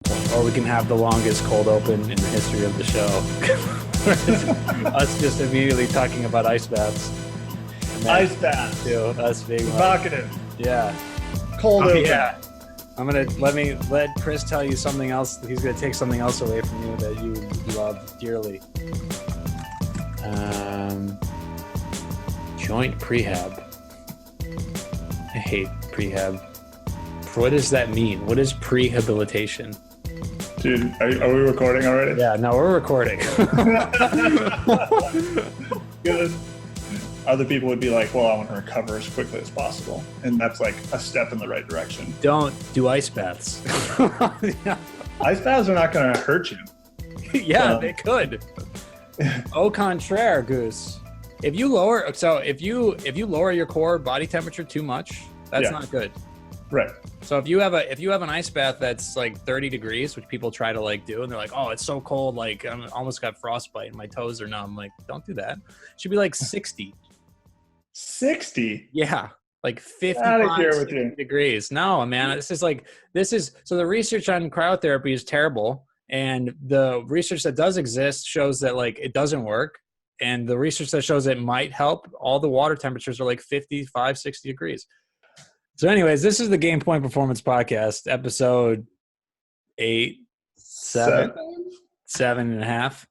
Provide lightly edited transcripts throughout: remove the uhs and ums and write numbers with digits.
Or we can have the longest cold open in the history of the show. Us just immediately talking about ice baths. Ice baths. Too. Us being provocative. Yeah. Cold open. Yeah. I'm gonna let Chris tell you something else. He's gonna take something else away from you that you love dearly. Joint prehab. I hate prehab. What does that mean? What is prehabilitation? Dude, are we recording already? Yeah, no, we're recording. Good. Other people would be like, well, I want to recover as quickly as possible. And that's like a step in the right direction. Don't do ice baths. Yeah. Ice baths are not going to hurt you. Yeah, they could. Au contraire, Goose. If you lower your core body temperature too much, that's not good. Right. So if you have an ice bath that's like 30 degrees, which people try to like do, and they're like, oh, it's so cold, like I almost got frostbite and my toes are numb. Like, don't do that. It should be like 60. 60? Yeah. Like 55 degrees. No, man. So the research on cryotherapy is terrible. And the research that does exist shows that like it doesn't work. And the research that shows it might help, all the water temperatures are like 55, 60 degrees. So anyways, this is the Game Point Performance Podcast, episode 7.5.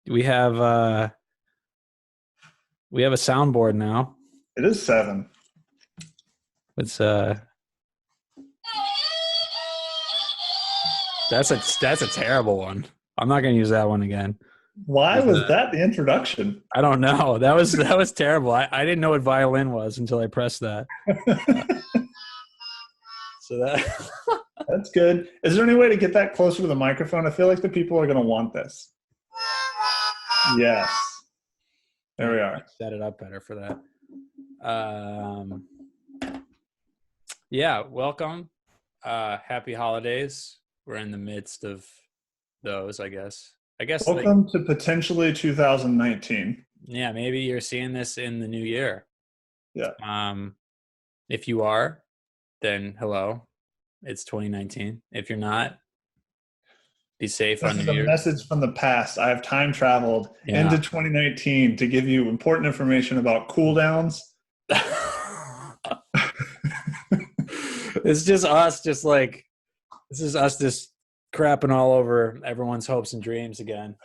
We have a soundboard now. It is 7. It's that's a terrible one. I'm not going to use that one again. Why was that the introduction? I don't know. That was terrible. I didn't know what violin was until I pressed that. That's good. Is there any way to get that closer to the microphone? I feel like the people are going to want this. Yes. There we are. Set it up better for that. Yeah, welcome. Happy holidays. We're in the midst of those, I guess. Welcome to potentially 2019. Yeah, maybe you're seeing this in the new year. Yeah. If you are, then hello. It's 2019. If you're not, be safe on New Year's. This is a message from the past. I have time traveled into 2019 to give you important information about cooldowns. It's just us, this is us just crapping all over everyone's hopes and dreams again.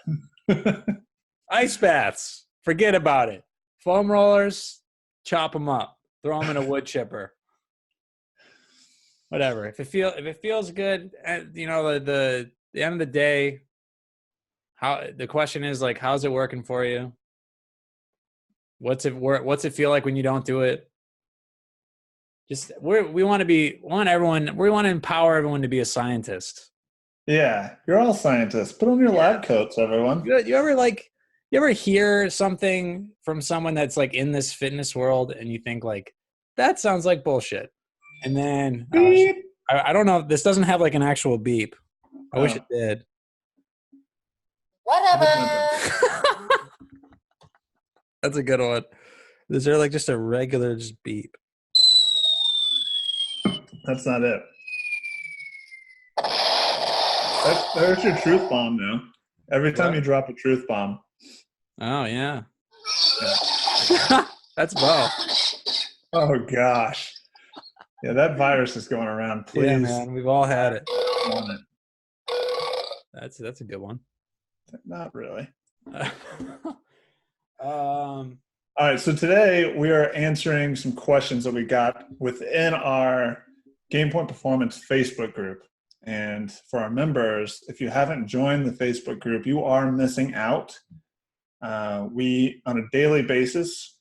Ice baths, forget about it. Foam rollers, chop them up, throw them in a wood chipper. Whatever. If it feels good, the end of the day, the question is like, how's it working for you? What's it feel like when you don't do it? We want to empower everyone to be a scientist. Yeah, you're all scientists. Put on your lab coats, everyone. You ever hear something from someone that's like in this fitness world and you think like, that sounds like bullshit. And then I don't know, this doesn't have like an actual beep. I wish it did. Whatever. That's a good one. Is there like just a regular just beep? That's not it. There's your truth bomb now. Every time you drop a truth bomb. Oh, yeah. That's Bo. Oh, gosh. Yeah, that virus is going around. Please. Yeah, man. We've all had it. That's a good one. Not really. All right, so today we are answering some questions that we got within our Game Point Performance Facebook group. And for our members, if you haven't joined the Facebook group, you are missing out. We, on a daily basis,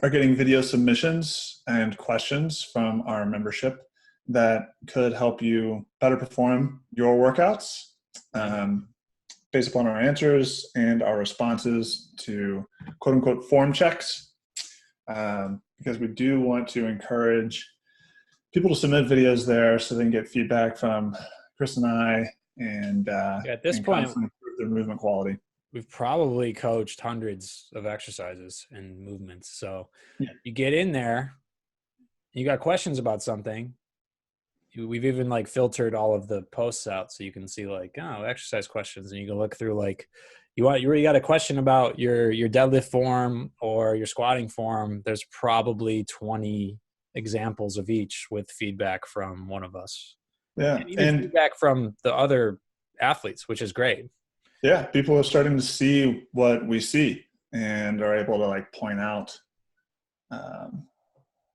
are getting video submissions and questions from our membership that could help you better perform your workouts based upon our answers and our responses to quote-unquote form checks, because we do want to encourage people to submit videos there so they can get feedback from Chris and I and at this point improve their movement quality. We've probably coached hundreds of exercises and movements. So you get in there, you got questions about something, we've even like filtered all of the posts out so you can see like, oh, exercise questions, and you can look through like you really got a question about your deadlift form or your squatting form. There's probably 20 examples of each with feedback from one of us. Yeah. And even feedback from the other athletes, which is great. Yeah. People are starting to see what we see and are able to like point out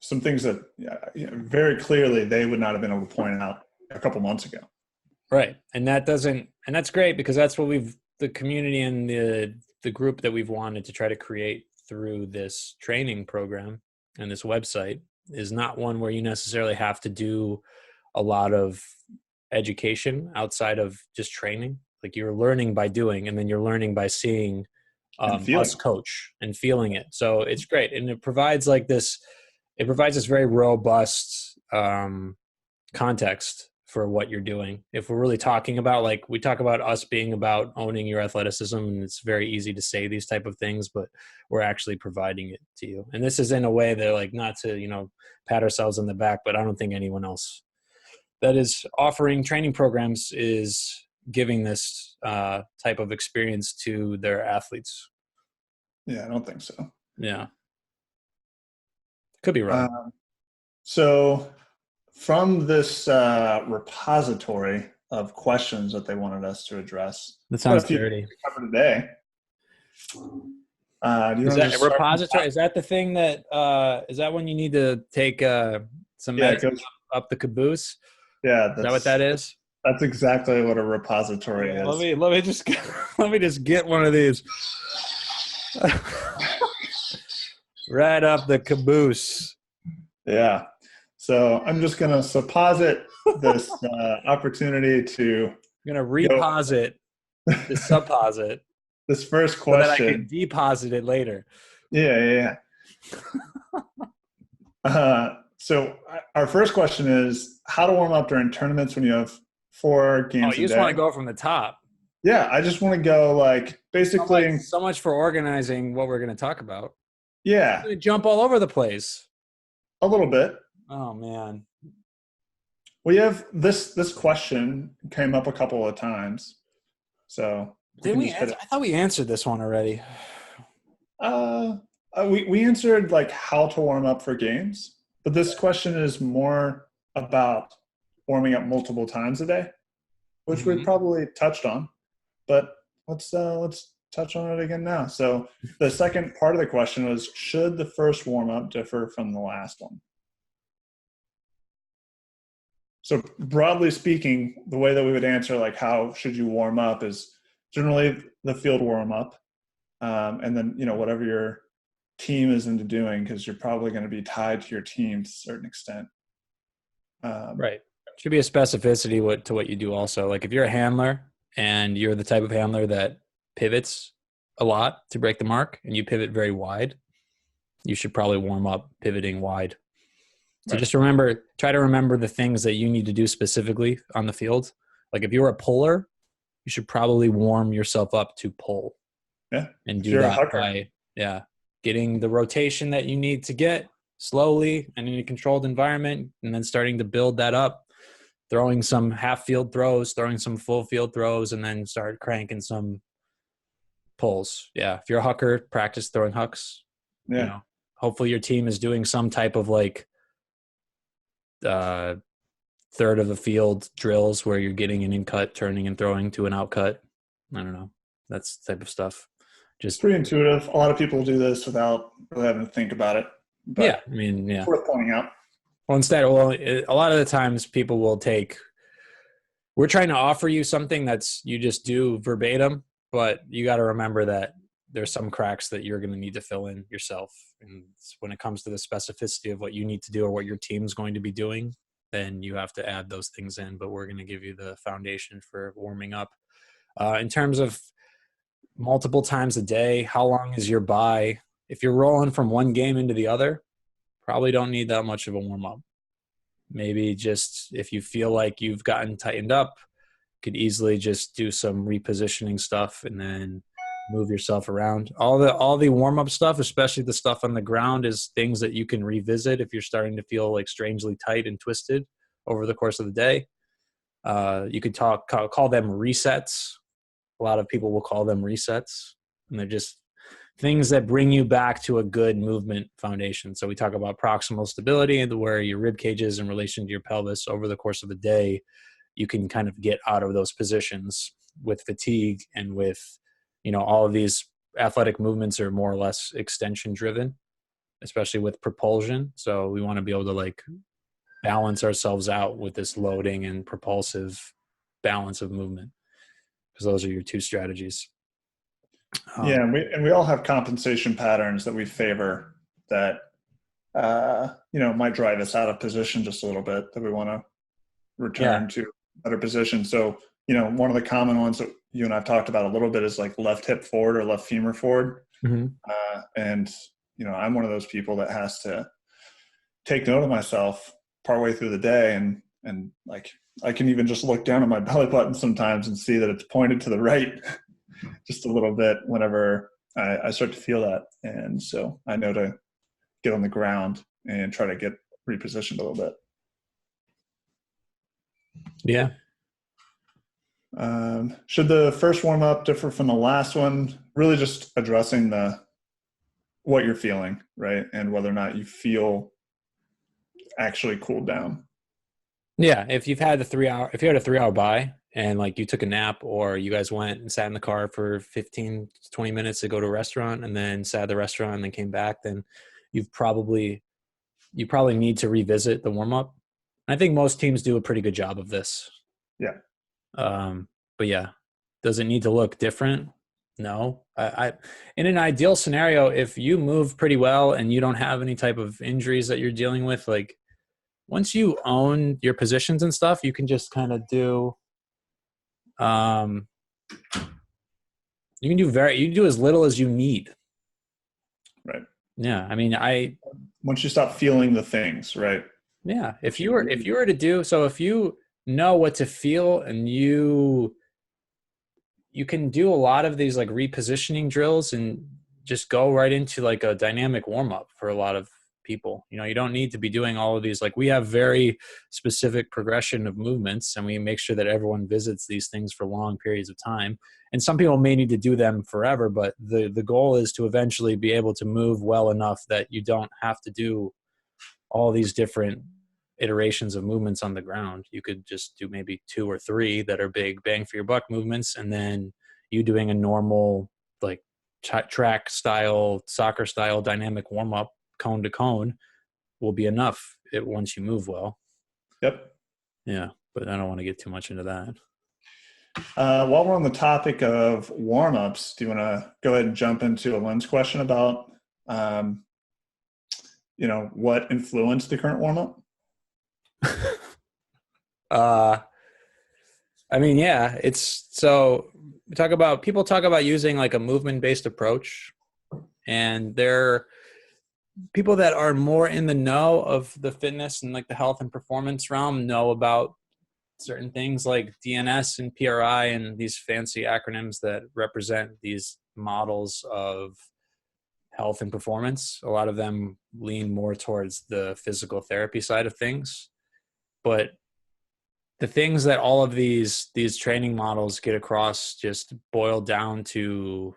some things that very clearly they would not have been able to point out a couple months ago. Right. And that's great, because that's what the community and the group that we've wanted to try to create through this training program and this website is not one where you necessarily have to do a lot of education outside of just training. Like, you're learning by doing, and then you're learning by seeing us coach and feeling it. So it's great. And it provides this very robust context for what you're doing. If we're really talking about, like, we talk about us being about owning your athleticism, and it's very easy to say these type of things, but we're actually providing it to you. And this is in a way that, like, not to, pat ourselves on the back, but I don't think anyone else that is offering training programs is giving this type of experience to their athletes. Yeah, I don't think so. Yeah. Could be wrong. So from this repository of questions that they wanted us to address, that sounds dirty. Cover today. Is that a repository? Is that the thing that is that when you need to take some meds up the caboose? Yeah, is that what that is? That's exactly what a repository is. Let me just get one of these. Right up the caboose. Yeah. So I'm just going to supposit this opportunity to. I'm going to reposit the supposit. This first question. So that I can deposit it later. Yeah. So our first question is how to warm up during tournaments when you have 4 games a day. Oh, you just want to go from the top. Yeah, I just want to go like basically. So much for organizing what we're going to talk about. Yeah. You're going to jump all over the place. A little bit. Oh, man. We have this question came up a couple of times. So did we answer? I thought we answered this one already. We answered like how to warm up for games, but this question is more about warming up multiple times a day, which we probably touched on. But let's touch on it again now. So the second part of the question was, should the first warm up differ from the last one? So broadly speaking, the way that we would answer like how should you warm up is generally the field warm up, and then whatever your team is into doing, because you're probably going to be tied to your team to a certain extent. Right. Should be a specificity to what you do also. Like if you're a handler and you're the type of handler that pivots a lot to break the mark and you pivot very wide, you should probably warm up pivoting wide. So just try to remember the things that you need to do specifically on the field. Like if you're a puller, you should probably warm yourself up to pull. Yeah. And do that by getting the rotation that you need to get slowly and in a controlled environment, and then starting to build that up, throwing some half field throws, throwing some full field throws, and then start cranking some pulls. Yeah. If you're a hucker, practice throwing hucks. Yeah. Hopefully your team is doing some type of like third of the field drills where you're getting an in cut, turning and throwing to an out cut. I don't know. That's the type of stuff. Just pretty intuitive. A lot of people do this without really having to think about it. But it's worth pointing out. Well, a lot of the times people will we're trying to offer you something that's you just do verbatim, but you got to remember that there's some cracks that you're going to need to fill in yourself. And when it comes to the specificity of what you need to do or what your team's going to be doing, then you have to add those things in. But we're going to give you the foundation for warming up. In terms of multiple times a day, how long is your bye? If you're rolling from one game into the other, probably don't need that much of a warm-up. Maybe just if you feel like you've gotten tightened up, could easily just do some repositioning stuff and then move yourself around. All the warm-up stuff, especially the stuff on the ground, is things that you can revisit if you're starting to feel like strangely tight and twisted over the course of the day. You could call them resets. A lot of people will call them resets, and they're just things that bring you back to a good movement foundation. So we talk about proximal stability, and where your rib cage is in relation to your pelvis over the course of the day. You can kind of get out of those positions with fatigue, and with, all of these athletic movements are more or less extension driven, especially with propulsion. So we want to be able to like balance ourselves out with this loading and propulsive balance of movement, because those are your two strategies. Yeah, and we all have compensation patterns that we favor that might drive us out of position just a little bit, that we want to return to a better position. So one of the common ones that you and I've talked about a little bit is like left hip forward or left femur forward. Mm-hmm. And I'm one of those people that has to take note of myself partway through the day, and like I can even just look down at my belly button sometimes and see that it's pointed to the right just a little bit whenever I start to feel that. And so I know to get on the ground and try to get repositioned a little bit. Yeah. Should the first warm up differ from the last one? Really just addressing what you're feeling, right? And whether or not you feel actually cooled down. Yeah. If you had a 3-hour buy, and like you took a nap, or you guys went and sat in the car for 15, 20 minutes to go to a restaurant, and then sat at the restaurant and then came back, then you probably need to revisit the warm up. I think most teams do a pretty good job of this. Yeah. But yeah, does it need to look different? No. I in an ideal scenario, if you move pretty well and you don't have any type of injuries that you're dealing with, like once you own your positions and stuff, you can just kind of do, you can do as little as you need. Right. Yeah. I mean, once you stop feeling the things, right? Yeah. If you were to do, so if you know what to feel, and you can do a lot of these like repositioning drills and just go right into like a dynamic warm up for a lot of people. You don't need to be doing all of these. Like, we have very specific progression of movements, and we make sure that everyone visits these things for long periods of time. And some people may need to do them forever, but the goal is to eventually be able to move well enough that you don't have to do all these different iterations of movements on the ground. You could just do maybe 2 or 3 that are big bang for your buck movements, and then you doing a normal like track style, soccer style dynamic warm up, cone to cone, will be enough once you move well. Yep. Yeah, but I don't want to get too much into that. While we're on the topic of warm ups, do you want to go ahead and jump into a lens question about what influenced the current warm up? I mean, yeah, it's so people talk about using like a movement based approach, and they're people that are more in the know of the fitness and like the health and performance realm know about certain things like DNS and PRI and these fancy acronyms that represent these models of health and performance. A lot of them lean more towards the physical therapy side of things, but the things that all of these training models get across just boil down to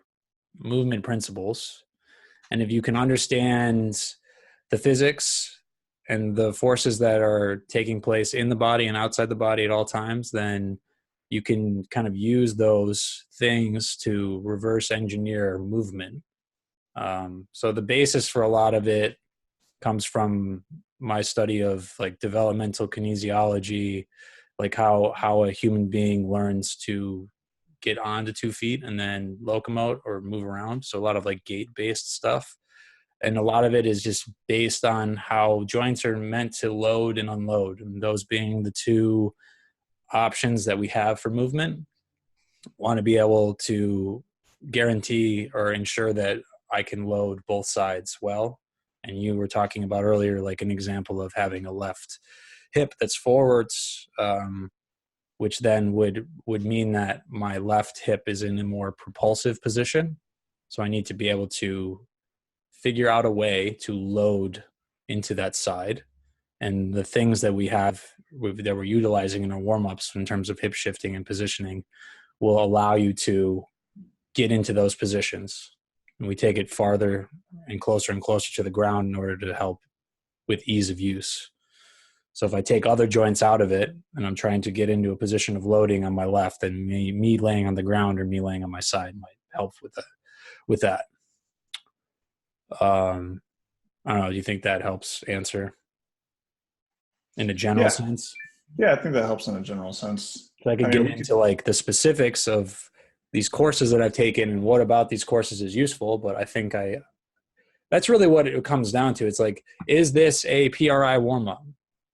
movement principles. And if you can understand the physics and the forces that are taking place in the body and outside the body at all times, then you can kind of use those things to reverse engineer movement. So the basis for a lot of it comes from my study of like developmental kinesiology, like how a human being learns to get onto 2 feet and then locomote or move around. So a lot of like gait-based stuff. And a lot of it is just based on how joints are meant to load and unload, and those being the 2 options that we have for movement. Want to be able to guarantee or ensure that I can load both sides well. And you were talking about earlier, like an example of having a left hip that's forwards, which then would mean that my left hip is in a more propulsive position. So I need to be able to figure out a way to load into that side. And the things that that we're utilizing in our warm-ups in terms of hip shifting and positioning will allow you to get into those positions. And we take it farther and closer to the ground in order to help with ease of use. So if I take other joints out of it and I'm trying to get into a position of loading on my left, then me laying on the ground or me laying on my side might help with that. I don't know. Do you think that helps answer in a general sense? Yeah, I think that helps in a general sense. So I could get into like the specifics of these courses that I've taken and what about these courses is useful, but I think that's really what it comes down to. It's like, is this a PRI warm-up?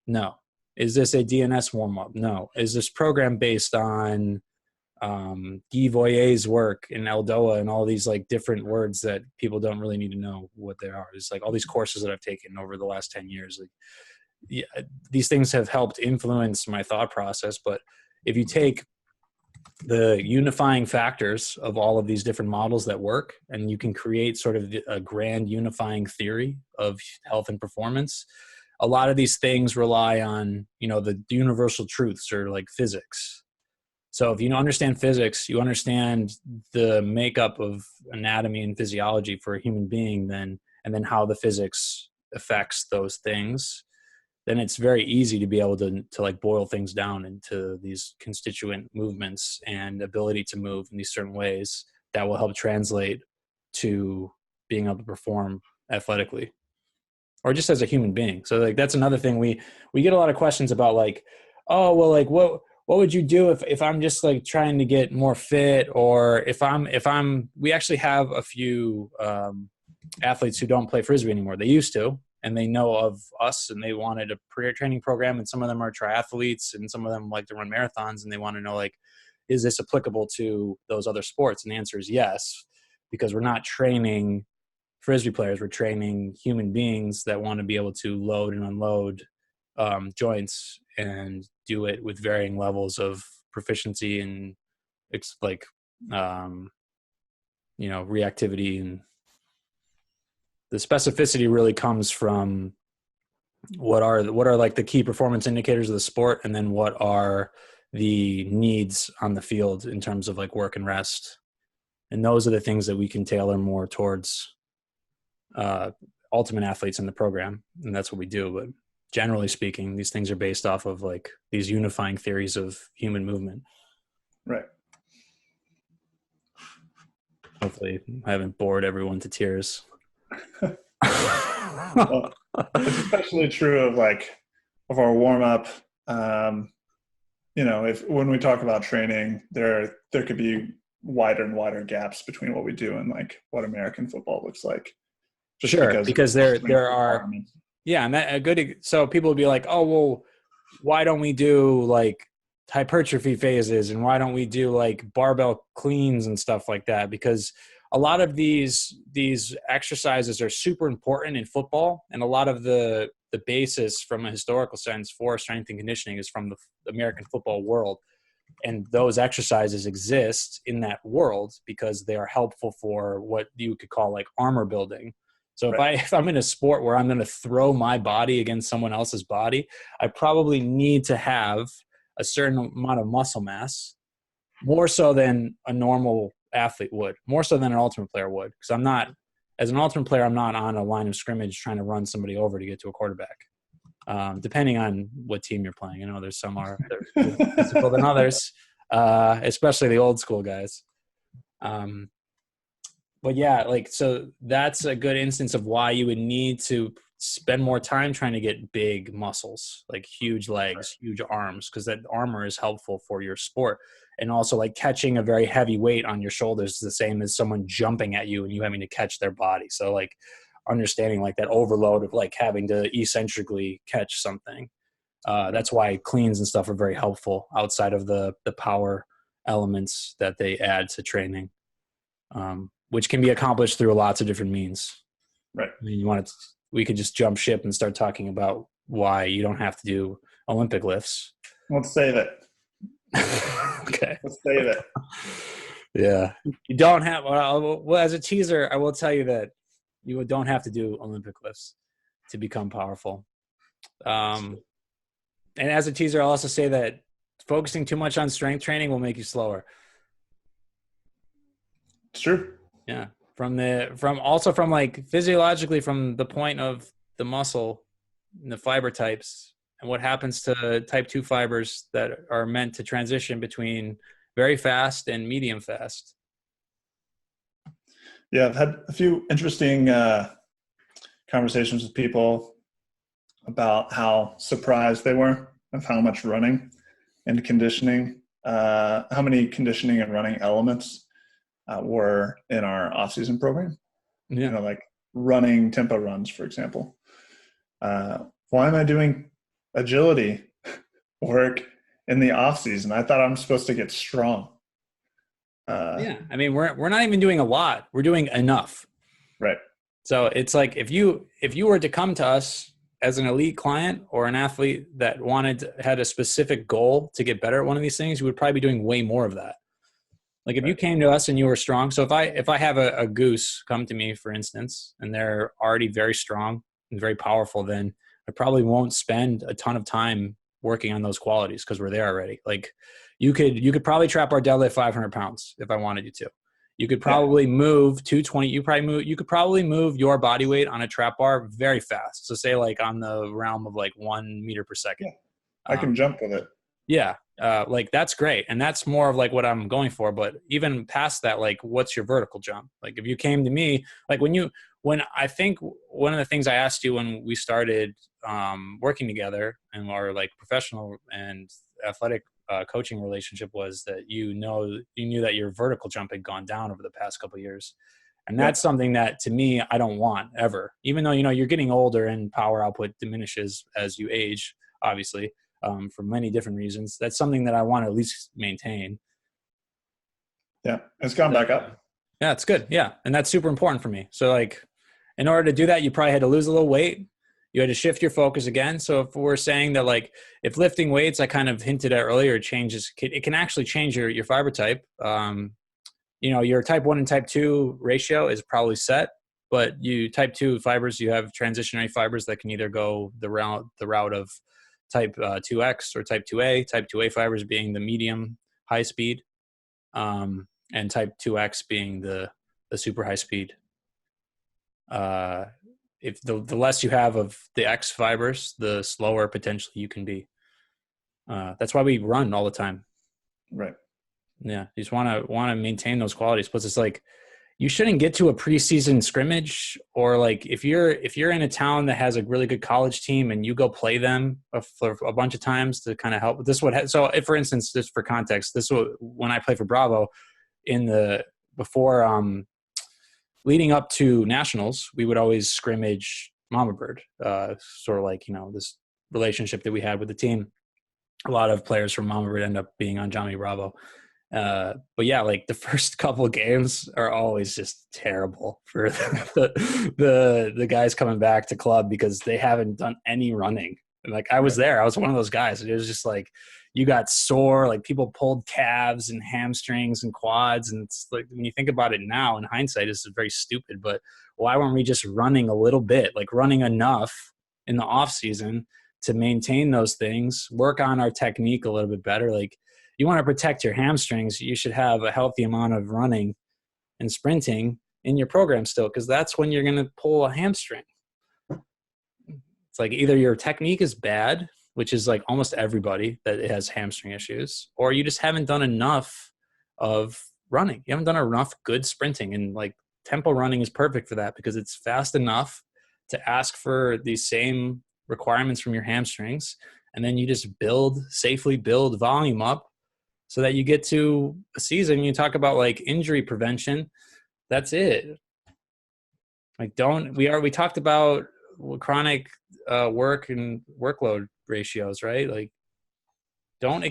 No. Is this a DNS warm-up? No. Is this program based on Guy Voyer's work in Eldoa and all these like different words that people don't really need to know what they are? It's like all these courses that I've taken over the last 10 years. Like, yeah, these things have helped influence my thought process. But if you take the unifying factors of all of these different models that work, and you can create sort of a grand unifying theory of health and performance, a lot of these things rely on, the universal truths or like physics. So if you understand physics, you understand the makeup of anatomy and physiology for a human being, and then how the physics affects those things, then it's very easy to be able to like boil things down into these constituent movements and ability to move in these certain ways that will help translate to being able to perform athletically or just as a human being. So like, that's another thing we get a lot of questions about, like, oh, well, like what would you do if I'm just like trying to get more fit, or if we actually have a few athletes who don't play Frisbee anymore. They used to, and they know of us, and they wanted a career training program, and some of them are triathletes, and some of them like to run marathons, and they want to know, like, is this applicable to those other sports? And the answer is yes, because we're not training Frisbee players. We're training human beings that want to be able to load and unload joints and do it with varying levels of proficiency and reactivity. And the specificity really comes from what are like the key performance indicators of the sport, and then what are the needs on the field in terms of like work and rest. And those are the things that we can tailor more towards ultimate athletes in the program. And that's what we do. But generally speaking, these things are based off of like these unifying theories of human movement. Right. Hopefully I haven't bored everyone to tears. Well, it's especially true of our warm up. If when we talk about training, there could be wider and wider gaps between what we do and like what American football looks like. Just because there are, yeah, and so people would be like, oh, well, why don't we do like hypertrophy phases, and why don't we do like barbell cleans and stuff like that? Because a lot of these exercises are super important in football, and a lot of the basis from a historical sense for strength and conditioning is from the American football world. And those exercises exist in that world because they are helpful for what you could call like armor building. So if I'm in a sport where I'm going to throw my body against someone else's body, I probably need to have a certain amount of muscle mass, more so than a normal athlete would, more so than an ultimate player would. Because as an ultimate player, I'm not on a line of scrimmage trying to run somebody over to get to a quarterback. Depending on what team you're playing. There's some are more physical than others, especially the old school guys. But yeah, so that's a good instance of why you would need to spend more time trying to get big muscles, like huge legs, huge arms, because that armor is helpful for your sport. And also like catching a very heavy weight on your shoulders is the same as someone jumping at you and you having to catch their body. So like understanding like that overload of like having to eccentrically catch something. That's why cleans and stuff are very helpful outside of the power elements that they add to training, which can be accomplished through lots of different means. Right. I mean, we could just jump ship and start talking about why you don't have to do Olympic lifts. Let's save it. Okay. Let's save it. Yeah. You don't have, well, as a teaser, I will tell you that you don't have to do Olympic lifts to become powerful. And as a teaser, I'll also say that focusing too much on strength training will make you slower. It's true. Yeah. From like physiologically from the point of the muscle and the fiber types and what happens to type 2 fibers that are meant to transition between very fast and medium fast. Yeah, I've had a few interesting conversations with people about how surprised they were of how much running and conditioning, how many conditioning and running elements were in our off-season program. Yeah. You know, like running tempo runs, for example. Why am I doing agility work in the off-season? I thought I'm supposed to get strong. Yeah, I mean, we're not even doing a lot. We're doing enough. Right. So it's like if you were to come to us as an elite client or an athlete that had a specific goal to get better at one of these things, you would probably be doing way more of that. Like if you came to us and you were strong. So if I have a goose come to me, for instance, and they're already very strong and very powerful, then I probably won't spend a ton of time working on those qualities because we're there already. Like you could probably trap our deadlift 500 pounds if I wanted you to. You could probably move 220. You could probably move your body weight on a trap bar very fast. So say like on the realm of like 1 meter per second. Yeah. I can jump with it. Yeah. Like that's great. And that's more of like what I'm going for. But even past that, like what's your vertical jump? Like if you came to me, like when I think one of the things I asked you when we started working together and our like professional and athletic coaching relationship was that you knew that your vertical jump had gone down over the past couple of years. And that's something that to me, I don't want ever, even though, you're getting older and power output diminishes as you age, obviously, for many different reasons. That's something that I want to at least maintain. Yeah. It's gone back up. Yeah, it's good. Yeah. And that's super important for me. So like, in order to do that, you probably had to lose a little weight. You had to shift your focus again. So if we're saying that like, if lifting weights, I kind of hinted at earlier, it can actually change your fiber type. Your type 1 and type 2 ratio is probably set, but type 2 fibers, you have transitionary fibers that can either go the route of type 2X or type 2A, type 2A fibers being the medium high speed, and type 2X being the super high speed. If the less you have of the X fibers, the slower potentially you can be. That's why we run all the time. Right. Yeah. You just want to maintain those qualities. Plus it's like, you shouldn't get to a preseason scrimmage or like if you're in a town that has a really good college team and you go play them for a bunch of times to kind of help. So if, for instance, just for context, when I played for Bravo leading up to nationals, we would always scrimmage Mama Bird, sort of like, this relationship that we had with the team. A lot of players from Mama Bird end up being on Johnny Bravo. But yeah, like the first couple of games are always just terrible for the guys coming back to club because they haven't done any running. And like I was there, I was one of those guys. It was just like you got sore, like people pulled calves and hamstrings and quads. And it's like when you think about it now in hindsight, this is very stupid. But why weren't we just running a little bit, like running enough in the off season to maintain those things, work on our technique a little bit better? Like you want to protect your hamstrings, you should have a healthy amount of running and sprinting in your program still, because that's when you're going to pull a hamstring. It's like either your technique is bad, which is like almost everybody that has hamstring issues, or you just haven't done enough of running. You haven't done enough good sprinting, and like tempo running is perfect for that because it's fast enough to ask for these same requirements from your hamstrings. And then you just safely build volume up so that you get to a season. You talk about like injury prevention. That's it. Like we talked about chronic work and workload ratios, right? Like don't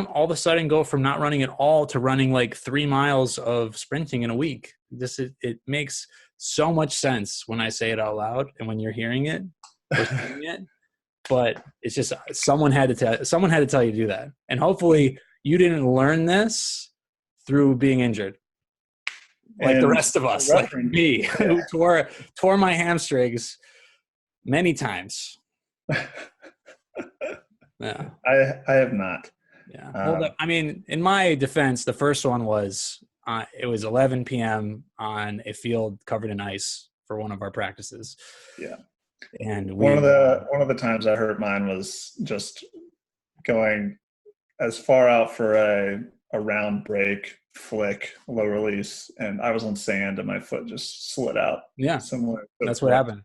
all of a sudden go from not running at all to running like 3 miles of sprinting in a week. It makes so much sense when I say it out loud and when you're hearing it or seeing it, but it's just someone had to tell you to do that. And hopefully you didn't learn this through being injured. Like the rest of us, like me, who tore my hamstrings many times. Yeah. I have not. Yeah. Well, I mean, in my defense, the first one was it was 11 p.m. on a field covered in ice for one of our practices. Yeah. And one of the times I hurt mine was just going as far out for a round break, flick, low release, and I was on sand and my foot just slid out. Yeah. Similar. That's what happened.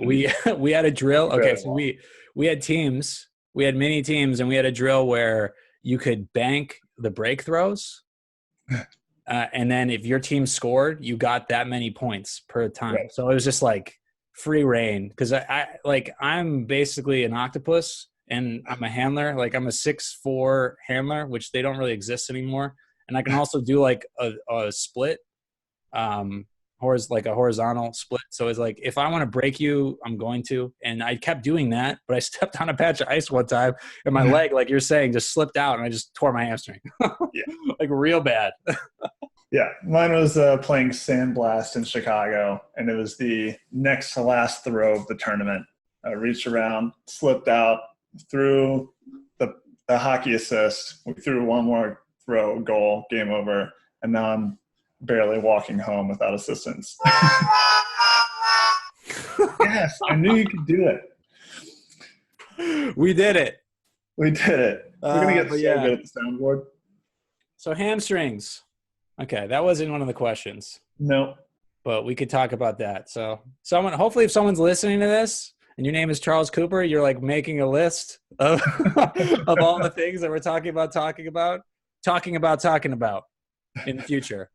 We had a drill. Okay, so we had teams. We had mini teams, and we had a drill where you could bank the break throws, and then if your team scored, you got that many points per time. Right. So it was just like free reign because I'm basically an octopus and I'm a handler. Like I'm a 6'4" handler, which they don't really exist anymore. And I can also do like a split. Like a horizontal split. So it's like, if I want to break you, I'm going to. And I kept doing that, but I stepped on a patch of ice one time and my leg, like you're saying, just slipped out and I just tore my hamstring. Yeah. Like real bad. Yeah. Mine was playing Sandblast in Chicago, and it was the next to last throw of the tournament. I reached around, slipped out, threw the hockey assist. We threw one more throw, goal, game over. And now I'm barely walking home without assistance. Yes, I knew you could do it. We did it. We're going to get so good at the soundboard. So hamstrings. Okay, that wasn't one of the questions. No. But we could talk about that. So hopefully if someone's listening to this and your name is Charles Cooper, you're like making a list of, of all the things that we're talking about in the future.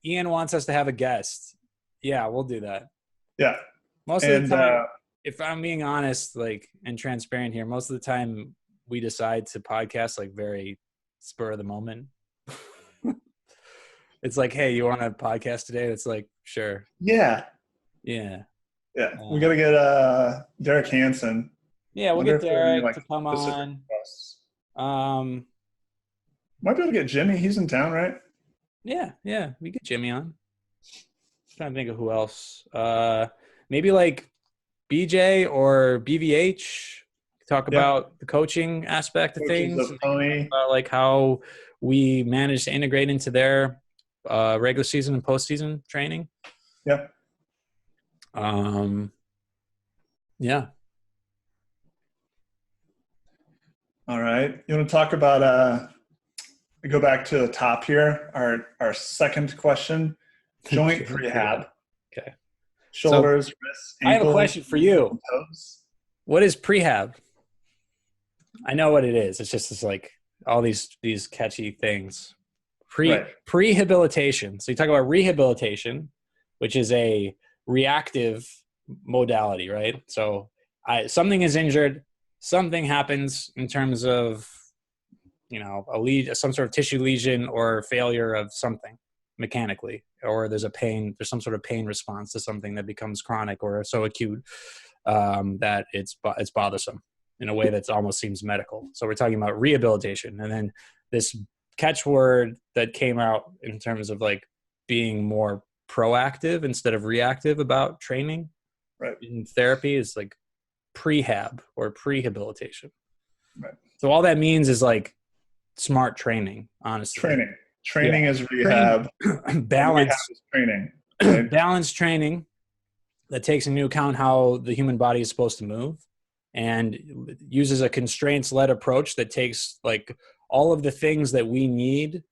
Ian wants us to have a guest. Yeah, we'll do that. Yeah. Most of the time, if I'm being honest, like, and transparent here, most of the time we decide to podcast like very spur of the moment. It's like, hey, you want a podcast today? It's like, sure. Yeah. Yeah. Yeah. We got to get Derek Hansen. Yeah, we'll get Derek to come on. Might be able to get Jimmy. He's in town, right? Yeah. We get Jimmy on. Trying to think of who else. Maybe like BJ or BVH. Talk about the coaching aspect of things. About like how we manage to integrate into their regular season and postseason training. Yeah. Yeah. All right. You want to talk about go back to the top here, our second question, joint prehab. Okay. Shoulders, wrists, ankles. I have a question for you. Toes. What is prehab? I know what it is. It's just like all these catchy things. Prehabilitation. So you talk about rehabilitation, which is a reactive modality, right? So something is injured, something happens in terms of, some sort of tissue lesion or failure of something mechanically, or there's some sort of pain response to something that becomes chronic or so acute that it's bothersome in a way that almost seems medical. So we're talking about rehabilitation. And then this catchword that came out in terms of like being more proactive instead of reactive about training in therapy is like prehab or prehabilitation. Right. So all that means is like smart training, honestly. Training is rehab. Balance is training. Right? Balanced training that takes into account how the human body is supposed to move and uses a constraints-led approach that takes like all of the things that we need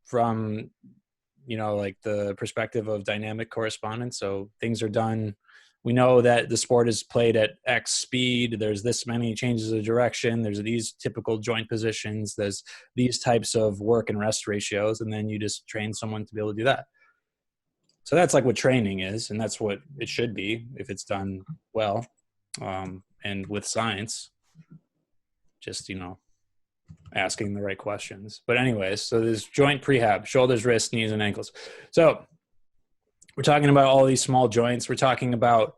from, like the perspective of dynamic correspondence. So things are done. We know that the sport is played at X speed. There's this many changes of direction. There's these typical joint positions. There's these types of work and rest ratios. And then you just train someone to be able to do that. So that's like what training is. And that's what it should be if it's done well and with science. Just, asking the right questions. But anyways, so there's joint prehab, shoulders, wrists, knees, and ankles. So we're talking about all these small joints. We're talking about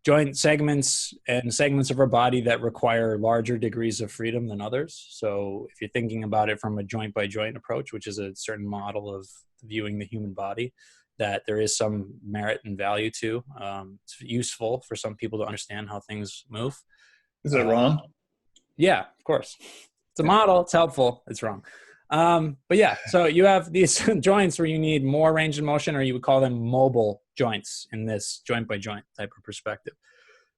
joint segments and segments of our body that require larger degrees of freedom than others. So if you're thinking about it from a joint by joint approach, which is a certain model of viewing the human body, that there is some merit and value to. It's useful for some people to understand how things move. Is it wrong? Yeah, of course. It's a model. It's helpful. It's wrong. But yeah, so you have these joints where you need more range of motion, or you would call them mobile joints in this joint by joint type of perspective.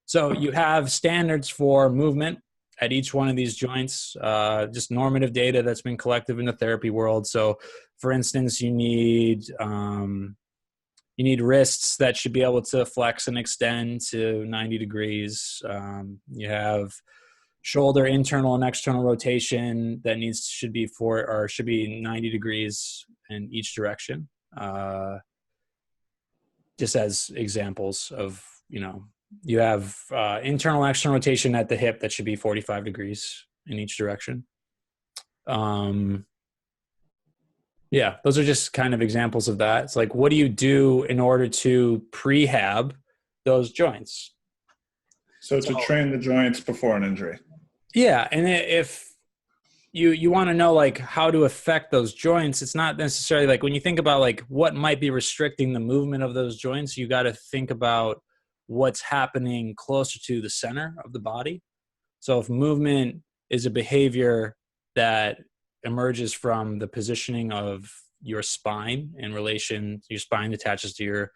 So you have standards for movement at each one of these joints, just normative data that's been collected in the therapy world. So for instance, you need wrists that should be able to flex and extend to 90 degrees. You have shoulder internal and external rotation that should be 90 degrees in each direction. Just as examples of, you have internal and external rotation at the hip that should be 45 degrees in each direction. Yeah, those are just kind of examples of that. It's like, what do you do in order to prehab those joints? So to train the joints before an injury. Yeah, and if you want to know like how to affect those joints, it's not necessarily like when you think about like what might be restricting the movement of those joints, you got to think about what's happening closer to the center of the body. So if movement is a behavior that emerges from the positioning of your spine in relation, your spine attaches to your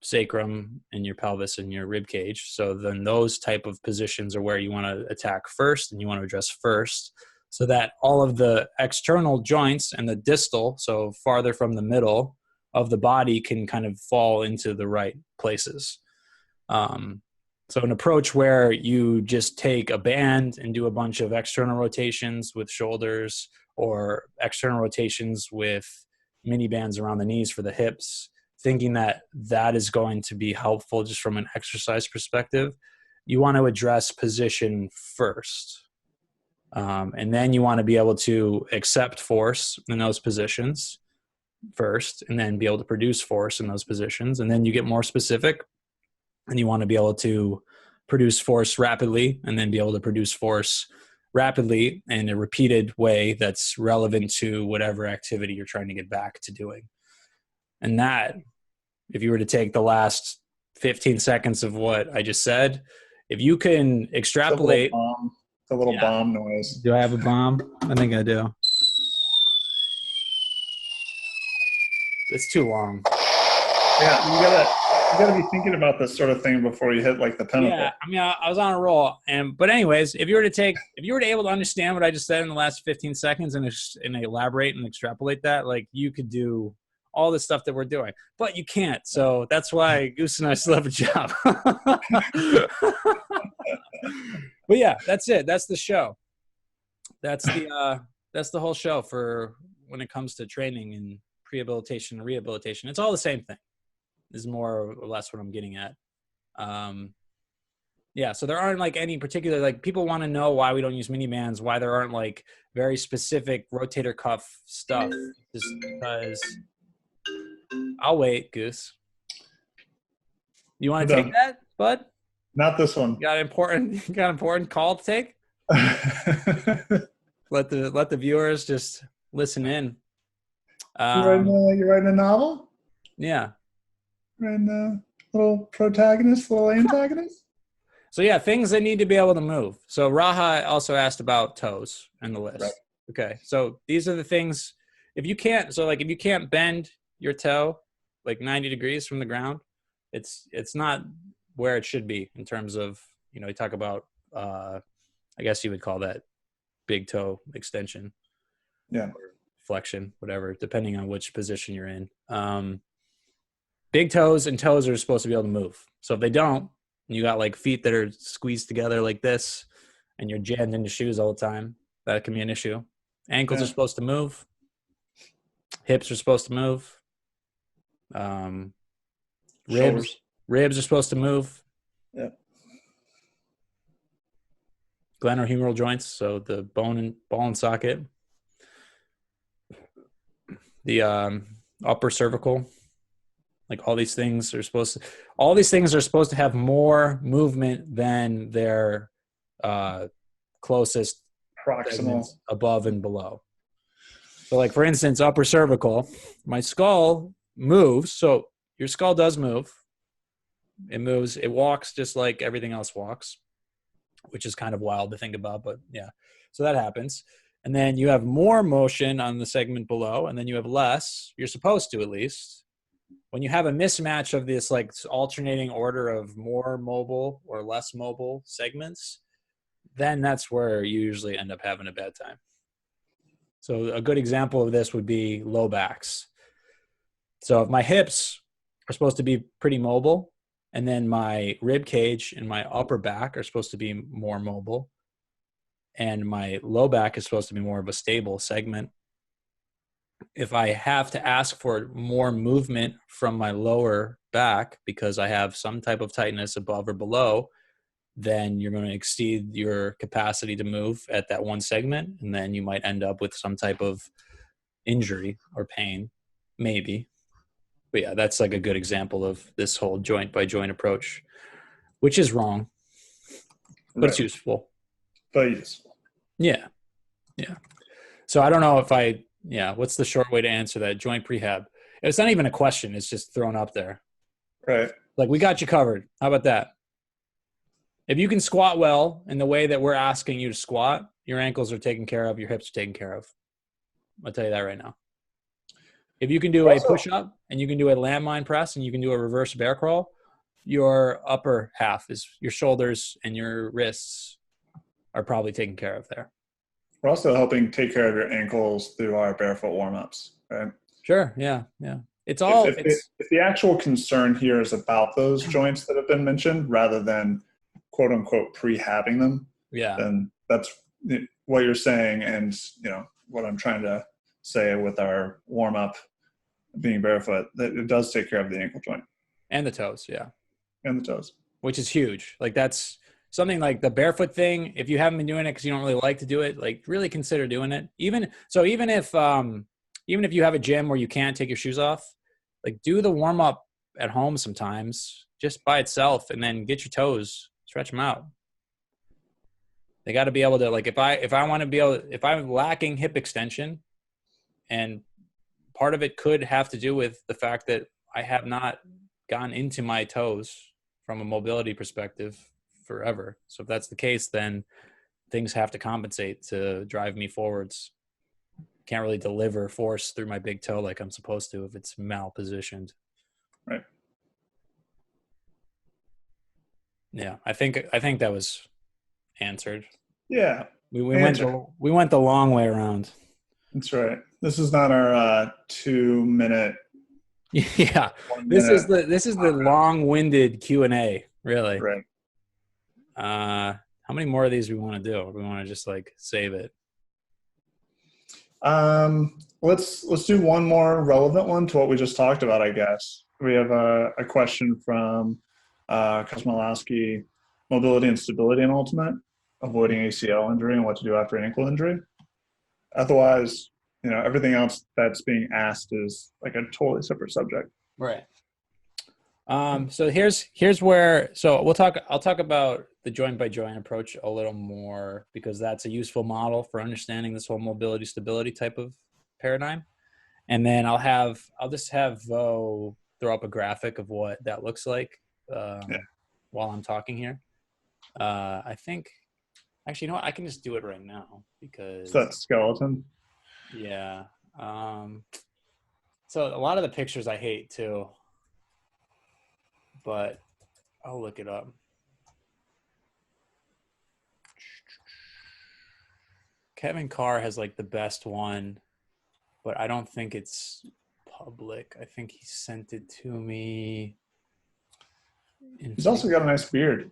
sacrum and your pelvis and your rib cage. So then those type of positions are where you want to attack first and you want to address first, so that all of the external joints and the distal, so farther from the middle of the body, can kind of fall into the right places. So an approach where you just take a band and do a bunch of external rotations with shoulders, or external rotations with mini bands around the knees for the hips, thinking that that is going to be helpful just from an exercise perspective. You want to address position first. And then you want to be able to accept force in those positions first, and then be able to produce force in those positions. And then you get more specific, and you want to be able to produce force rapidly, and then be able to produce force rapidly in a repeated way that's relevant to whatever activity you're trying to get back to doing. And that, if you were to take the last 15 seconds of what I just said, if you can extrapolate. It's a little bomb noise. Do I have a bomb? I think I do. It's too long. Yeah, you gotta be thinking about this sort of thing before you hit like the pinnacle. Yeah, I mean, I was on a roll, but anyways, if you were able to understand what I just said in the last 15 seconds and elaborate and extrapolate that, like, you could do all the stuff that we're doing, but you can't. So that's why Goose and I still have a job. But yeah, that's it. That's the show. That's the whole show for when it comes to training and prehabilitation and rehabilitation. It's all the same thing. Is more or less what I'm getting at. Yeah, so there aren't like any particular, like, people want to know why we don't use mini bands, why there aren't like very specific rotator cuff stuff. Just because. I'll wait, Goose. You want to take that, bud? Not this one. You got an important call to take? Let the viewers just listen in. You're writing a novel? Yeah. And little protagonist, little antagonist. So yeah, things that need to be able to move. So Raha also asked about toes in the list. Right. Okay, so these are the things. If you can't bend your toe like 90 degrees from the ground, it's not where it should be in terms of, you talk about, I guess you would call that big toe extension. Yeah. Or flexion, whatever, depending on which position you're in. Big toes and toes are supposed to be able to move. So if they don't, and you got like feet that are squeezed together like this, and you're jammed into shoes all the time, that can be an issue. Ankles are supposed to move. Hips are supposed to move. Ribs are supposed to move. Yeah. Glenohumeral joints, so the ball and socket. The upper cervical. Like all these things are supposed to have more movement than their closest proximal above and below. So like, for instance, upper cervical, my skull moves. So your skull does move. It moves. It walks just like everything else walks, which is kind of wild to think about, but yeah. So that happens. And then you have more motion on the segment below, and then you have less. You're supposed to, at least. When you have a mismatch of this like alternating order of more mobile or less mobile segments, then that's where you usually end up having a bad time. So a good example of this would be low backs. So if my hips are supposed to be pretty mobile, and then my rib cage and my upper back are supposed to be more mobile, and my low back is supposed to be more of a stable segment, if I have to ask for more movement from my lower back because I have some type of tightness above or below, then you're going to exceed your capacity to move at that one segment, and then you might end up with some type of injury or pain, maybe. But yeah, that's like a good example of this whole joint by joint approach, which is wrong, but it's useful. But useful. Yeah. Yeah. So I don't know if what's the short way to answer that? Joint prehab. It's not even a question. It's just thrown up there. Right. Like, we got you covered. How about that? If you can squat well in the way that we're asking you to squat, your ankles are taken care of, your hips are taken care of. I'll tell you that right now. If you can do a push-up and you can do a landmine press and you can do a reverse bear crawl, your upper half is your shoulders and your wrists are probably taken care of there. We're also helping take care of your ankles through our barefoot warm-ups, right? Sure. Yeah. Yeah. It's all. If the actual concern here is about those joints that have been mentioned rather than quote unquote prehabbing them, then that's what you're saying. And, what I'm trying to say with our warm-up being barefoot, that it does take care of the ankle joint. And the toes. Yeah. And the toes. Which is huge. Like, that's something like the barefoot thing. If you haven't been doing it because you don't really like to do it, like, really consider doing it. Even if you have a gym where you can't take your shoes off, like, do the warm up at home sometimes just by itself, and then get your toes, stretch them out. They got to be able to, like, if I'm lacking hip extension, and part of it could have to do with the fact that I have not gone into my toes from a mobility perspective forever. So if that's the case, then things have to compensate to drive me forwards. Can't really deliver force through my big toe like I'm supposed to if it's malpositioned. Right. Yeah, I think that was answered. Yeah. We went the long way around. That's right. This is not our 2-minute. Yeah. This is the long-winded Q&A, really. Right. How many more of these we want to do? Or we want to just like save it? Let's do one more relevant one to what we just talked about, I guess. We have a question from Kosmolowski, mobility and stability in ultimate, avoiding ACL injury and what to do after an ankle injury. Otherwise, everything else that's being asked is like a totally separate subject. Right. So here's where, I'll talk about the joint by joint approach a little more, because that's a useful model for understanding this whole mobility stability type of paradigm. And then I'll just have Vo throw up a graphic of what that looks like while I'm talking here. I think, actually, you know what? I can just do it right now because it's that skeleton. Yeah. So a lot of the pictures I hate too, but I'll look it up. Kevin Carr has like the best one, but I don't think it's public. I think he sent it to me. He's also got a nice beard.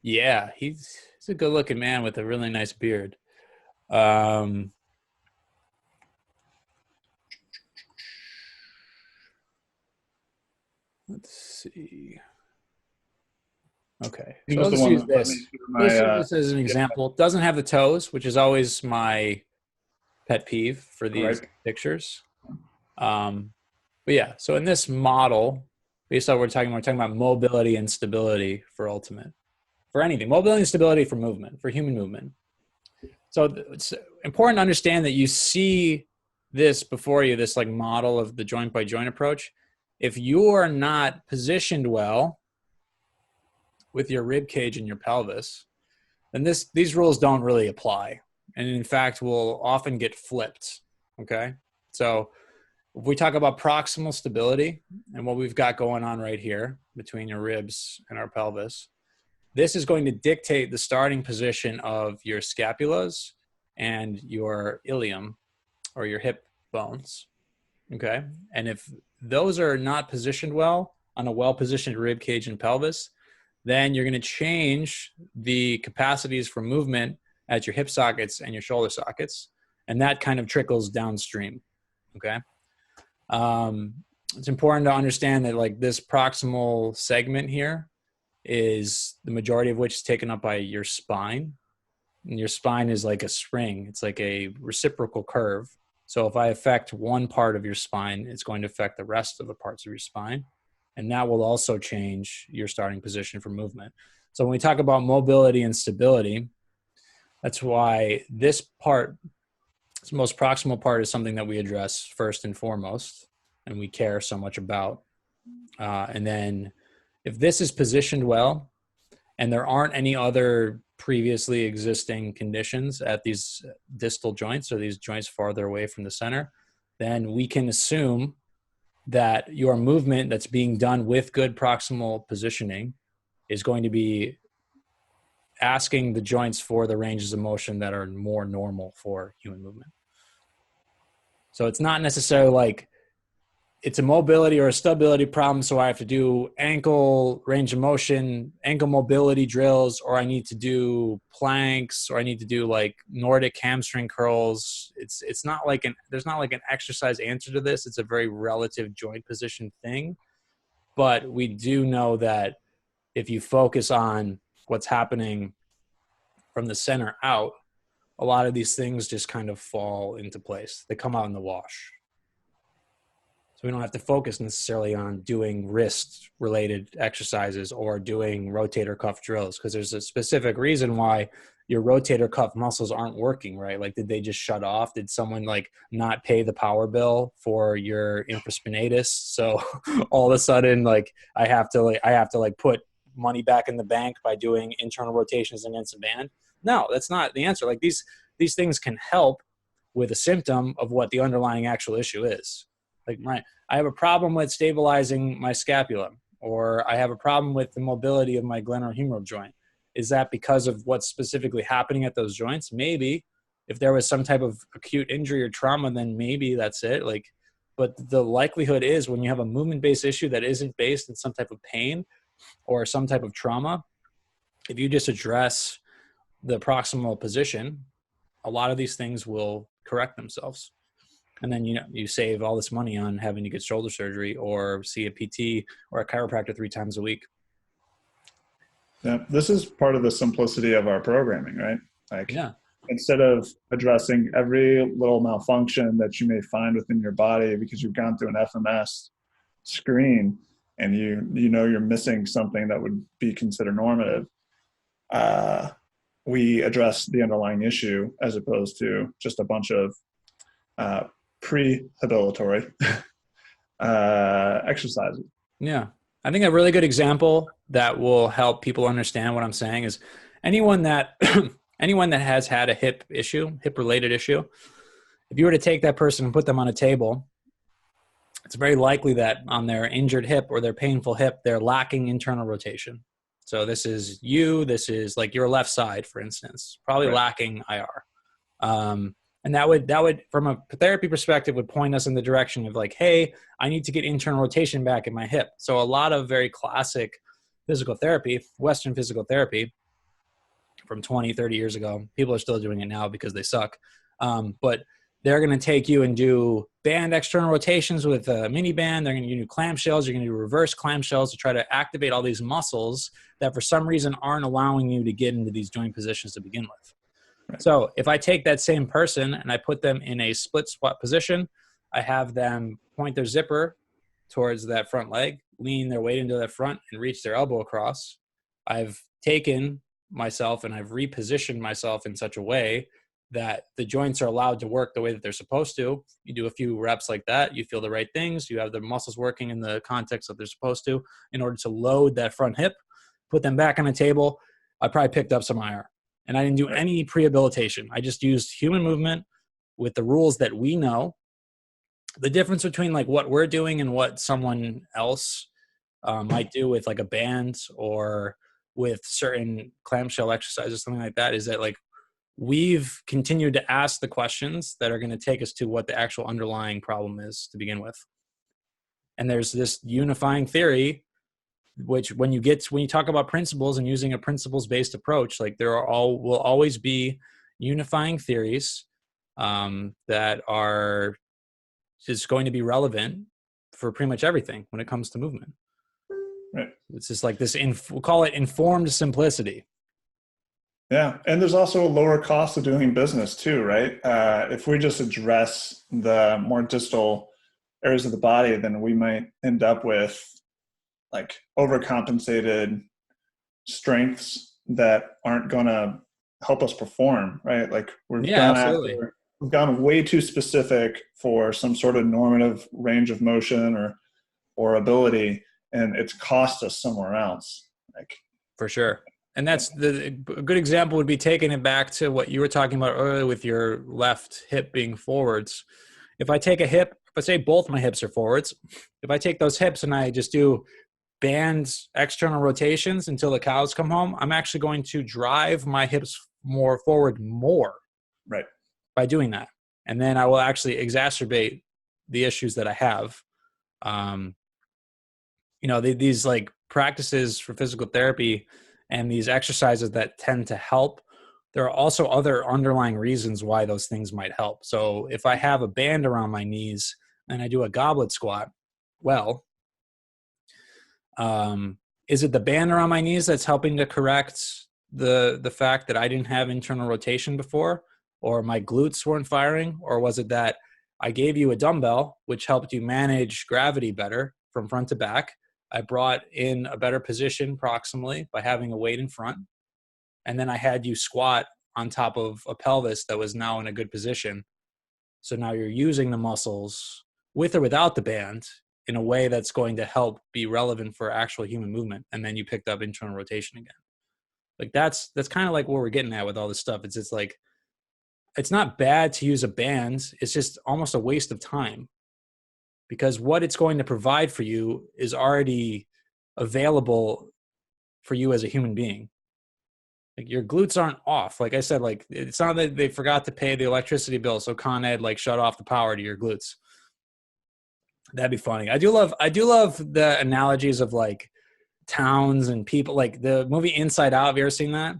Yeah, he's a good looking man with a really nice beard. Let's see. Okay, so let's use this. Let's use this as an example. Doesn't have the toes, which is always my pet peeve for these pictures. But yeah, so in this model, based on what we're talking about mobility and stability for ultimate, for anything, mobility and stability for movement, for human movement. So it's important to understand that you see this before you, this like model of the joint by joint approach. if you're not positioned well with your rib cage and your pelvis, then these rules don't really apply. And in fact, will often get flipped. Okay. So if we talk about proximal stability and what we've got going on right here between your ribs and our pelvis, this is going to dictate the starting position of your scapulas and your ilium, or your hip bones. Okay. And if those are not positioned well on a well-positioned rib cage and pelvis, then you're going to change the capacities for movement at your hip sockets and your shoulder sockets. And that kind of trickles downstream. Okay. It's important to understand that like this proximal segment here is the majority of which is taken up by your spine. And your spine is like a spring. It's like a reciprocal curve. So if I affect one part of your spine, it's going to affect the rest of the parts of your spine. And that will also change your starting position for movement. So when we talk about mobility and stability, that's why this part, this most proximal part, is something that we address first and foremost, and we care so much about. And then if this is positioned well, and there aren't any other previously existing conditions at these distal joints, or these joints farther away from the center, then we can assume that your movement that's being done with good proximal positioning is going to be asking the joints for the ranges of motion that are more normal for human movement. So it's not necessarily like it's a mobility or a stability problem, so I have to do ankle range of motion, ankle mobility drills, or I need to do planks, or I need to do like Nordic hamstring curls. It's not like there's not like an exercise answer to this. It's a very relative joint position thing. But we do know that if you focus on what's happening from the center out, a lot of these things just kind of fall into place. They come out in the wash. So we don't have to focus necessarily on doing wrist-related exercises or doing rotator cuff drills, because there's a specific reason why your rotator cuff muscles aren't working, right? Like, did they just shut off? Did someone like not pay the power bill for your infraspinatus? So all of a sudden, like I have to put money back in the bank by doing internal rotations against a band? No, that's not the answer. Like these things can help with a symptom of what the underlying actual issue is. Like I have a problem with stabilizing my scapula, or I have a problem with the mobility of my glenohumeral joint. Is that because of what's specifically happening at those joints? Maybe. If there was some type of acute injury or trauma, then maybe that's it. Like, but the likelihood is when you have a movement-based issue that isn't based in some type of pain or some type of trauma, if you just address the proximal position, a lot of these things will correct themselves. And then, you save all this money on having to get shoulder surgery or see a PT or a chiropractor 3 times a week. Yeah, this is part of the simplicity of our programming, right? Like, yeah. Instead of addressing every little malfunction that you may find within your body because you've gone through an FMS screen and you're missing something that would be considered normative, we address the underlying issue as opposed to just a bunch of pre-habilitatory exercises. Yeah. I think a really good example that will help people understand what I'm saying is anyone that has had a hip-related issue, if you were to take that person and put them on a table, it's very likely that on their injured hip or their painful hip, they're lacking internal rotation. So this is like your left side, for instance, probably right. Lacking IR. And that would, from a therapy perspective, would point us in the direction of like, hey, I need to get internal rotation back in my hip. So a lot of very classic physical therapy, Western physical therapy from 20, 30 years ago, people are still doing it now because they suck. But they're going to take you and do band external rotations with a mini band. They're going to do clamshells. You're going to do reverse clamshells to try to activate all these muscles that for some reason aren't allowing you to get into these joint positions to begin with. Right. So if I take that same person and I put them in a split squat position, I have them point their zipper towards that front leg, lean their weight into that front, and reach their elbow across. I've taken myself and I've repositioned myself in such a way that the joints are allowed to work the way that they're supposed to. You do a few reps like that, you feel the right things, you have the muscles working in the context that they're supposed to in order to load that front hip, put them back on the table. I probably picked up some IR. And I didn't do any prehabilitation. I just used human movement with the rules that we know. The difference between like what we're doing and what someone else might do with like a band or with certain clamshell exercises, something like that, is that like we've continued to ask the questions that are going to take us to what the actual underlying problem is to begin with. And there's this unifying theory, which when you talk about principles and using a principles-based approach, like will always be unifying theories that are just going to be relevant for pretty much everything when it comes to movement. Right. It's just like this, we'll call it informed simplicity. Yeah. And there's also a lower cost of doing business too, right? If we just address the more distal areas of the body, then we might end up with like overcompensated strengths that aren't going to help us perform, right? Like we've gone way too specific for some sort of normative range of motion or ability, and it's cost us somewhere else. Like for sure. And that's a good example would be taking it back to what you were talking about earlier with your left hip being forwards. If I take a hip, if I say both my hips are forwards, if I take those hips and I just do band external rotations until the cows come home, I'm actually going to drive my hips more forward right by doing that. And then I will actually exacerbate the issues that I have. These like practices for physical therapy and these exercises that tend to help, there are also other underlying reasons why those things might help. So if I have a band around my knees and I do a goblet squat, is it the band around my knees that's helping to correct the fact that I didn't have internal rotation before, or my glutes weren't firing? Or was it that I gave you a dumbbell, which helped you manage gravity better from front to back? I brought in a better position proximally by having a weight in front. And then I had you squat on top of a pelvis that was now in a good position. So now you're using the muscles with or without the band in a way that's going to help be relevant for actual human movement. And then you picked up internal rotation again. Like that's kind of like what we're getting at with all this stuff. It's like, it's not bad to use a band. It's just almost a waste of time, because what it's going to provide for you is already available for you as a human being. Like your glutes aren't off. Like I said, like it's not that they forgot to pay the electricity bill, so Con Ed like shut off the power to your glutes. That'd be funny. I do love the analogies of like towns and people, like the movie Inside Out. Have you ever seen that?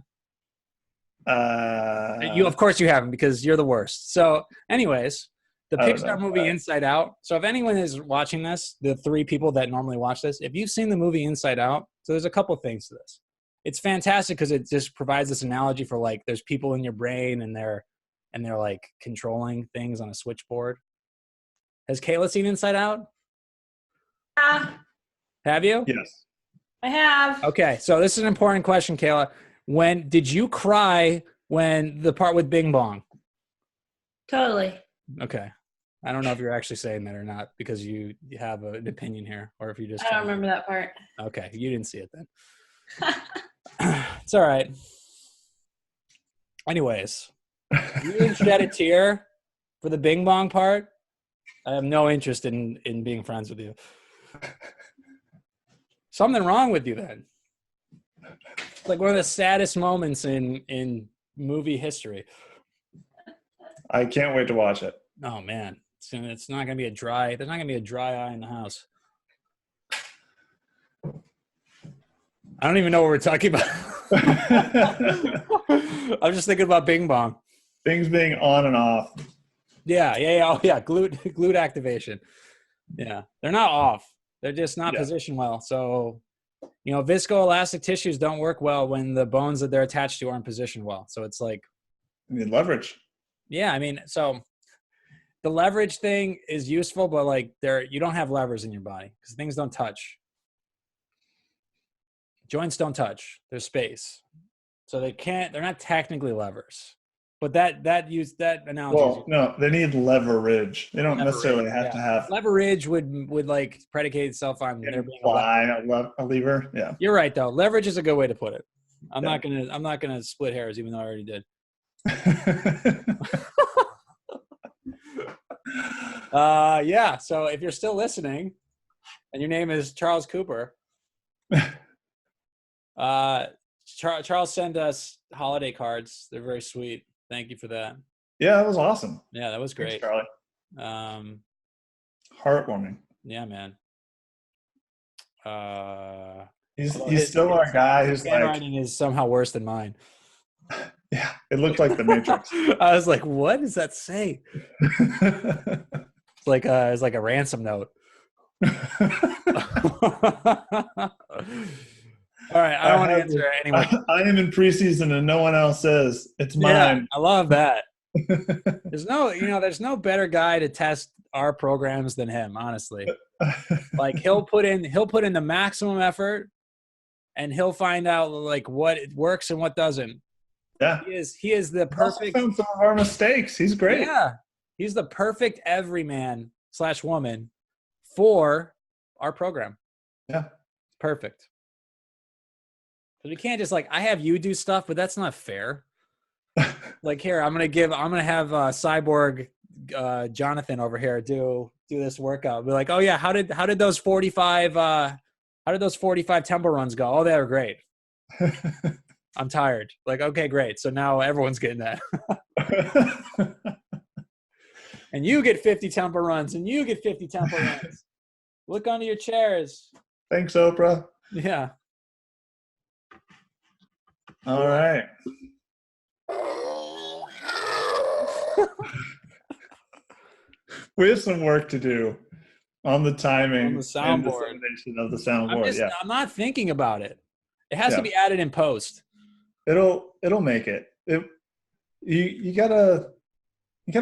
Of course you haven't, because you're the worst. So anyways, the Pixar movie Inside Out. So if anyone is watching this, the three people that normally watch this, if you've seen the movie Inside Out, so there's a couple things to this. It's fantastic because it just provides this analogy for like there's people in your brain and they're like controlling things on a switchboard. Has Kayla seen Inside Out? Yeah. Have you? Yes. I have. Okay, so this is an important question, Kayla. When did you cry when the part with Bing Bong? Totally. Okay. I don't know if you're actually saying that or not, because you have an opinion here, or if you just... I don't remember that part. Okay, you didn't see it then. It's all right. Anyways, you didn't shed a tear for the Bing Bong part. I have no interest in being friends with you. Something wrong with you then. It's like one of the saddest moments in movie history. I can't wait to watch it. Oh man, it's not gonna be there's not gonna be a dry eye in the house. I don't even know what we're talking about. I'm just thinking about Bing Bong. Things being on and off. Yeah. Oh yeah, glute activation. Yeah, they're not off. They're just not positioned well. So, viscoelastic tissues don't work well when the bones that they're attached to aren't positioned well. So it's like, you need leverage. Yeah, I mean, so the leverage thing is useful, but like you don't have levers in your body because things don't touch. Joints don't touch. There's space. So they're not technically levers. But that analogy. Well, no, they need leverage. They don't necessarily have to have leverage. Would like predicate itself on there being a lever. Yeah, you're right though. Leverage is a good way to put it. I'm not gonna split hairs, even though I already did. Yeah. So if you're still listening, and your name is Charles Cooper, Charles sent us holiday cards. They're very sweet. Thank you for that. Yeah, that was awesome. Yeah, that was great. Thanks, Charlie. Heartwarming. Yeah, man. He's still our guy who's like handwriting is somehow worse than mine. Yeah, it looked like the Matrix. I was like, what does that say? It's like a ransom note. All right, I don't want to answer anymore. I am in preseason and no one else says it's mine. Yeah, I love that. There's no better guy to test our programs than him, honestly. Like he'll put in the maximum effort and he'll find out like what works and what doesn't. Yeah. He is the perfect. Some of our mistakes. He's great. Yeah. He's the perfect everyman / woman for our program. Yeah. Perfect. Because we can't just I have you do stuff, but that's not fair. Like here, I'm gonna have Cyborg Jonathan over here do this workout. Be like, oh yeah, how did those 45 tempo runs go? Oh, they were great. I'm tired. Like, okay, great. So now everyone's getting that. And you get 50 tempo runs, and you get 50 tempo runs. Look under your chairs. Thanks, Oprah. Yeah. All right. We have some work to do on the timing on the soundboard and the of the soundboard. I'm not thinking about it. It has to be added in post. It'll make it. You gotta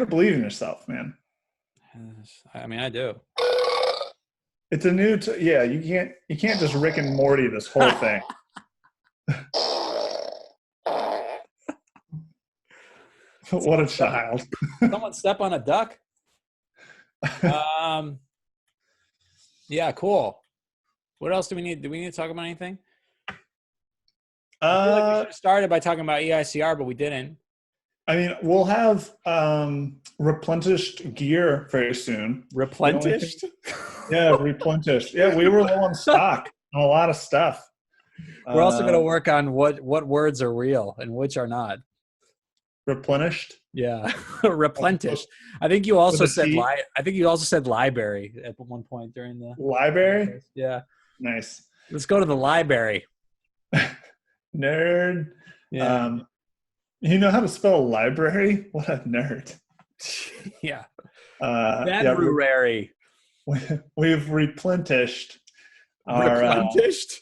believe in yourself, man. I mean, I do. It's a new. You can't just Rick and Morty this whole thing. What a child. Someone step on a duck. Yeah, cool. What else do we need? Do we need to talk about anything? I feel like we should have started by talking about EICR, but we didn't. I mean, we'll have replenished gear very soon. Replenished? Yeah, replenished. Yeah, we were low on stock on a lot of stuff. We're also going to work on what words are real and which are not. Replenished? Yeah, replenished. I think you also said library at one point during the library. Yeah, nice. Let's go to the library. Nerd. Yeah. You know how to spell library? What a nerd. Yeah. Library. We've replenished. Replenished?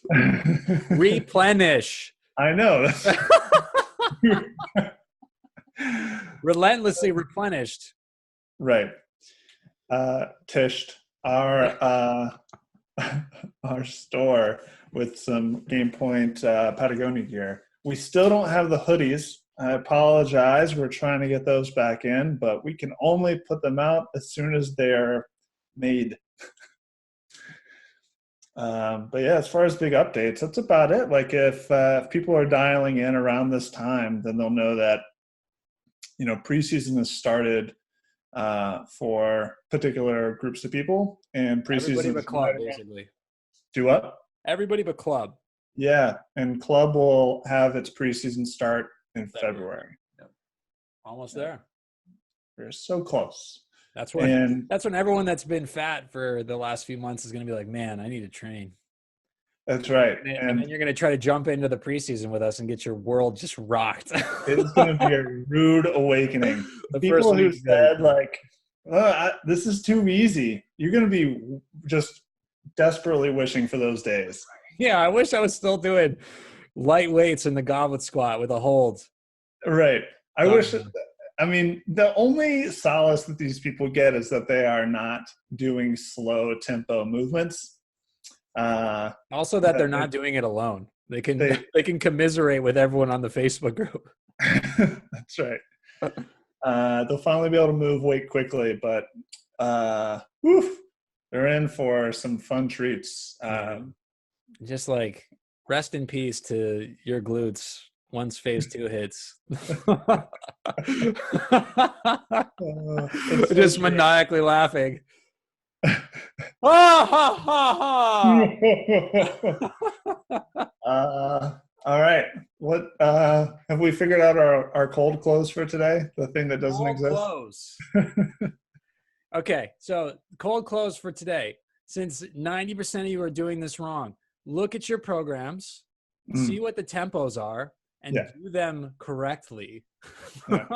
Replenish. I know. Relentlessly replenished. Right. Tished our store with some Game Point Patagonia gear. We still don't have the hoodies. I apologize. We're trying to get those back in, but we can only put them out as soon as they're made. But yeah, as far as big updates, that's about it. Like if people are dialing in around this time, then they'll know that, preseason has started for particular groups of people, and preseason. Everybody but club, basically. Do what? Everybody but club. Yeah, and club will have its preseason start in February. Yep. Almost there. We're so close. That's when everyone that's been fat for the last few months is going to be like, man, I need to train. That's right. And then you're going to try to jump into the preseason with us and get your world just rocked. It's going to be a rude awakening. The people who said, this is too easy, you're going to be just desperately wishing for those days. Yeah, I wish I was still doing light weights in the goblet squat with a hold. Right. The only solace that these people get is that they are not doing slow tempo movements. Also that they're not doing it alone. They can commiserate with everyone on the Facebook group. That's right. They'll finally be able to move weight quickly, but they're in for some fun treats. Just like rest in peace to your glutes once phase 2 hits. Just so maniacally laughing. All right. What have we figured out our cold close for today? The thing that doesn't exist? Close. Okay, so cold close for today. Since 90% of you are doing this wrong, look at your programs, see what the tempos are, and do them correctly. Yeah.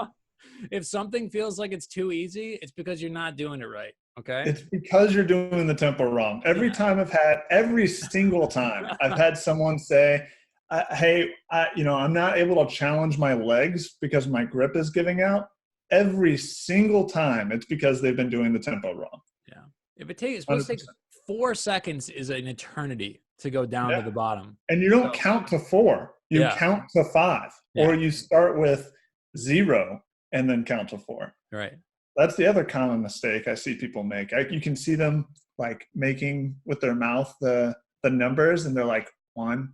If something feels like it's too easy, it's because you're not doing it right. Okay. It's because you're doing the tempo wrong. Every single time I've had someone say, hey, I'm not able to challenge my legs because my grip is giving out. Every single time it's because they've been doing the tempo wrong. Yeah. If it takes, supposed to take 4 seconds is an eternity to go down to the bottom. And you don't count to 4. You count to 5. Or you start with 0 and then count to 4. Right. That's the other common mistake I see people make. You can see them like making with their mouth the numbers, and they're like 1,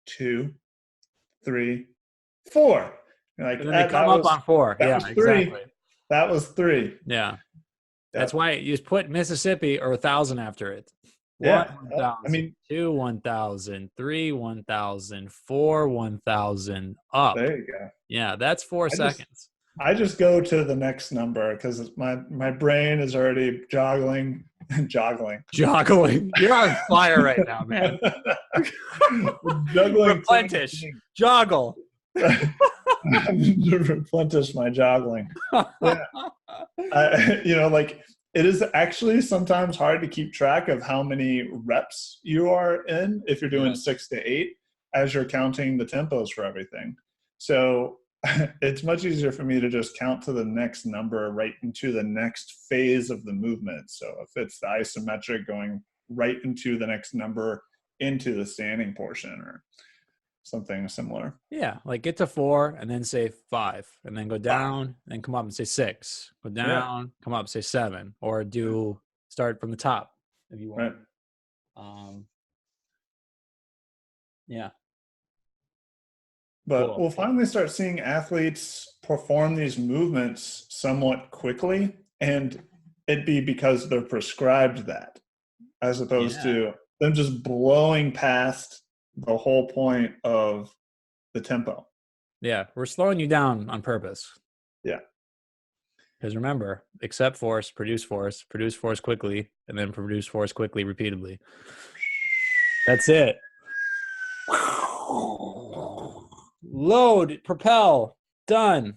2, 3, 4. Like, and then they come up on 4. That was 3. Exactly. That was 3. Yeah. That's why you just put Mississippi or 1,000 after it. 1,000, 2, 1,000, 3, 1,000, 4, 1,000, up. There you go. Yeah, that's 4 seconds. I just go to the next number because my brain is already joggling. You're on fire right now, man. Juggling. Replenish. Joggle. Replenish my joggling. Yeah. It is actually sometimes hard to keep track of how many reps you are in if you're doing 6 to 8 as you're counting the tempos for everything. So it's much easier for me to just count to the next number right into the next phase of the movement. So if it's the isometric, going right into the next number into the standing portion or something similar. Yeah, like get to 4 and then say 5 and then go down and come up and say 6. Go down, come up, say 7, or start from the top if you want. Right. Yeah. But cool. We'll finally start seeing athletes perform these movements somewhat quickly, and it be because they're prescribed that, as opposed to them just blowing past the whole point of the tempo. Yeah, we're slowing you down on purpose. Yeah. Because remember, accept force produce force quickly, and then produce force quickly repeatedly. That's it. Load, propel, done.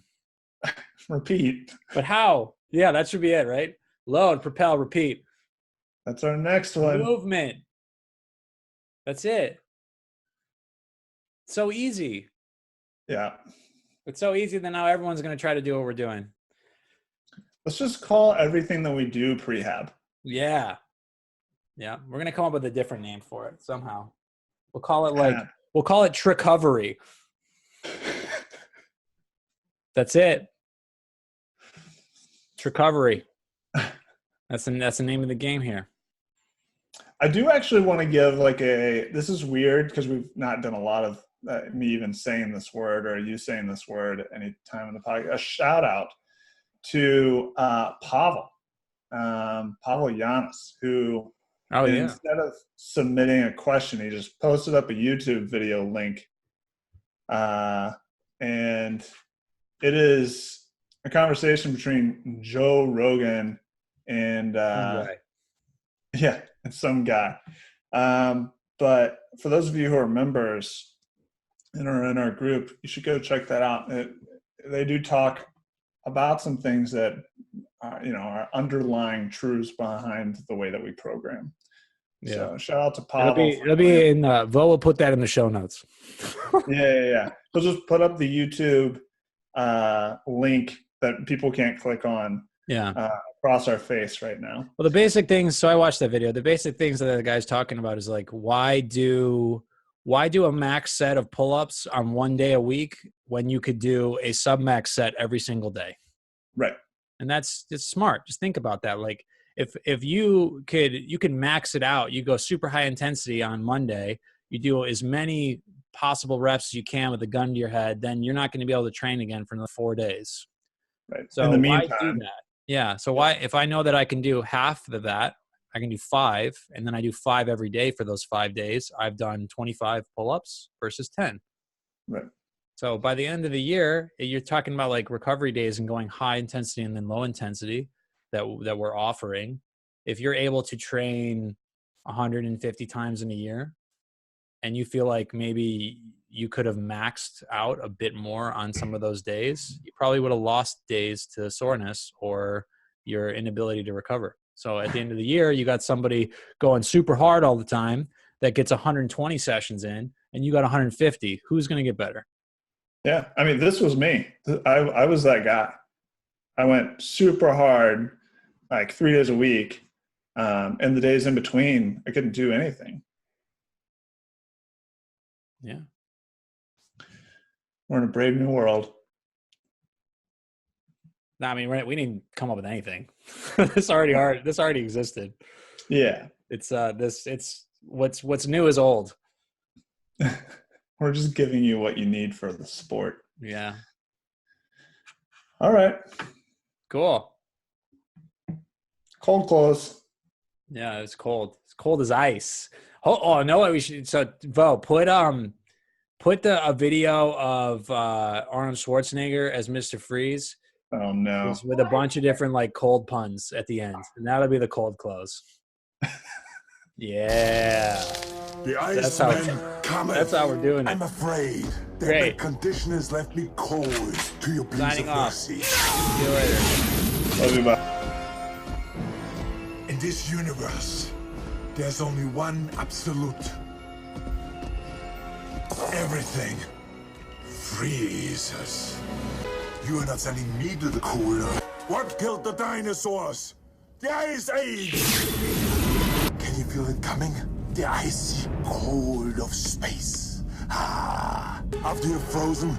Repeat. But how? Yeah, that should be it, right? Load, propel, repeat. That's our next one. Movement. That's it. So easy. Yeah. It's so easy that now everyone's going to try to do what we're doing. Let's just call everything that we do prehab. Yeah. Yeah. We're going to come up with a different name for it somehow. We'll call it trickovery. That's it. Trickovery. That's the name of the game here. I do actually want to give this is weird because we've not done a lot of me even saying this word or you saying this word at any time in the podcast. A shout out to Pavel Yanis, who instead of submitting a question, he just posted up a YouTube video link. And it is a conversation between Joe Rogan and some guy. But for those of you who are members and are in our group, you should go check that out. They do talk about some things that are underlying truths behind the way that we program. Yeah. So shout out to Pavel. It'll be in Vo will put that in the show notes. Yeah. We'll just put up the YouTube link that people can't click on. Yeah. Across our face right now. Well, the basic things. So I watched that video. The basic things that the guy's talking about is like, why do why do a max set of pull-ups on 1 day a week when you could do a sub-max set every single day? Right. And it's smart. Just think about that. Like if you can max it out, you go super high intensity on Monday, you do as many possible reps as you can with a gun to your head, then you're not going to be able to train again for another 4 days. Right. So in the why meantime, do that? Yeah. So why, if I know that I can do half of that, I can do 5, and then I do 5 every day for those 5 days, I've done 25 pull-ups versus 10. Right. So by the end of the year, you're talking about like recovery days and going high intensity and then low intensity that we're offering. If you're able to train 150 times in a year and you feel like maybe you could have maxed out a bit more on some of those days, you probably would have lost days to soreness or your inability to recover. So at the end of the year, you got somebody going super hard all the time that gets 120 sessions in, and you got 150. Who's going to get better? Yeah, I mean, this was me. I was that guy. I went super hard, like 3 days a week, and the days in between, I couldn't do anything. Yeah. We're in a brave new world. No, I mean, we didn't come up with anything. This already existed. Yeah. It's what's new is old. We're just giving you what you need for the sport. Yeah. All right. Cool. Cold close. Yeah, it's cold. It's cold as ice. Oh, no, what we should. So, Vo, put a video of Arnold Schwarzenegger as Mr. Freeze. Oh no! With a bunch of different like cold puns at the end, and that'll be the cold close. Yeah. The Iceman cometh. That's how we're doing it. I'm afraid that Great. the condition has left me cold to your pleas Signing of off. mercy. See you later. Love you, bye. In this universe, there's only one absolute. Everything freezes. You are not sending me to the cooler. What killed the dinosaurs? The Ice Age! Can you feel it coming? The icy cold of space. Ah, after you're frozen,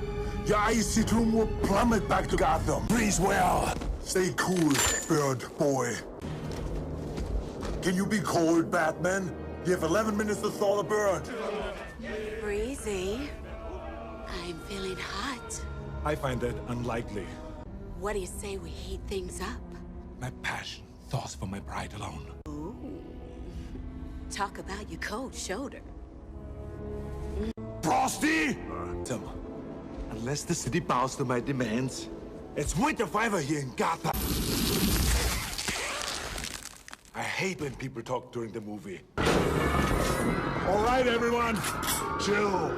your icy tomb will plummet back to Gotham. Freeze well. Stay cool, bird boy. Can you be cold, Batman? You have 11 minutes to thaw the bird. Breezy. I'm feeling hot. I find that unlikely. What do you say we heat things up? My passion thaws for my bride alone. Ooh. Talk about your cold shoulder. Frosty! Unless the city bows to my demands, it's winter forever here in Gotham. I hate when people talk during the movie. All right, everyone, chill.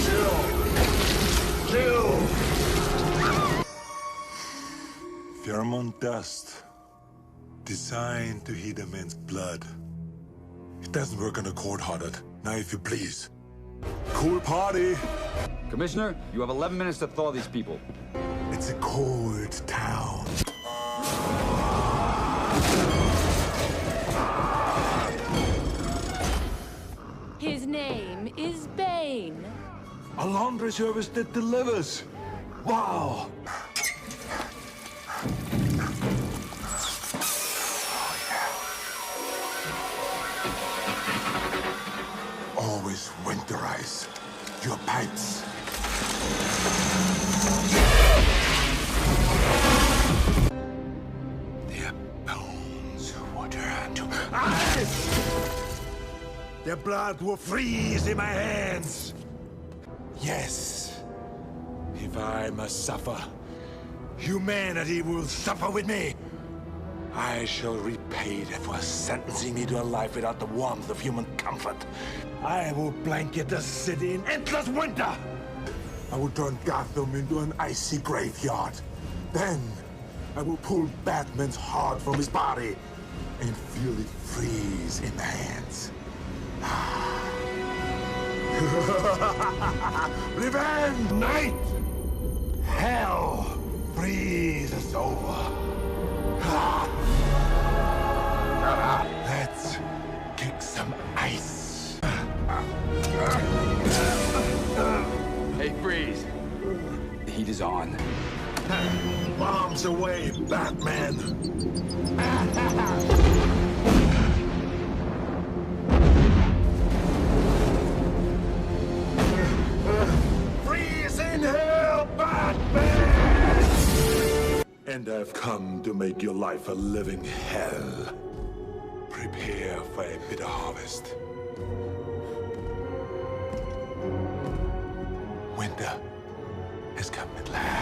Chill. Pheromone dust, designed to heat a man's blood. It doesn't work on a cold-hearted. Now, if you please. Cool party. Commissioner, you have 11 minutes to thaw these people. It's a cold town. His name is Bane. A laundry service that delivers. Wow. Always winterize your pipes. Their bones will turn to ice. Their blood will freeze in my hands. Yes. If I must suffer, humanity will suffer with me. I shall repay them for sentencing me to a life without the warmth of human comfort. I will blanket the city in endless winter. I will turn Gotham into an icy graveyard. Then, I will pull Batman's heart from his body and feel it freeze in my hands. Revenge! Night! Hell freezes over. Let's kick some ice. on. Bombs away, Batman! Freeze in hell, Batman! And I've come to make your life a living hell. Prepare for a bitter harvest. Winter has come at last.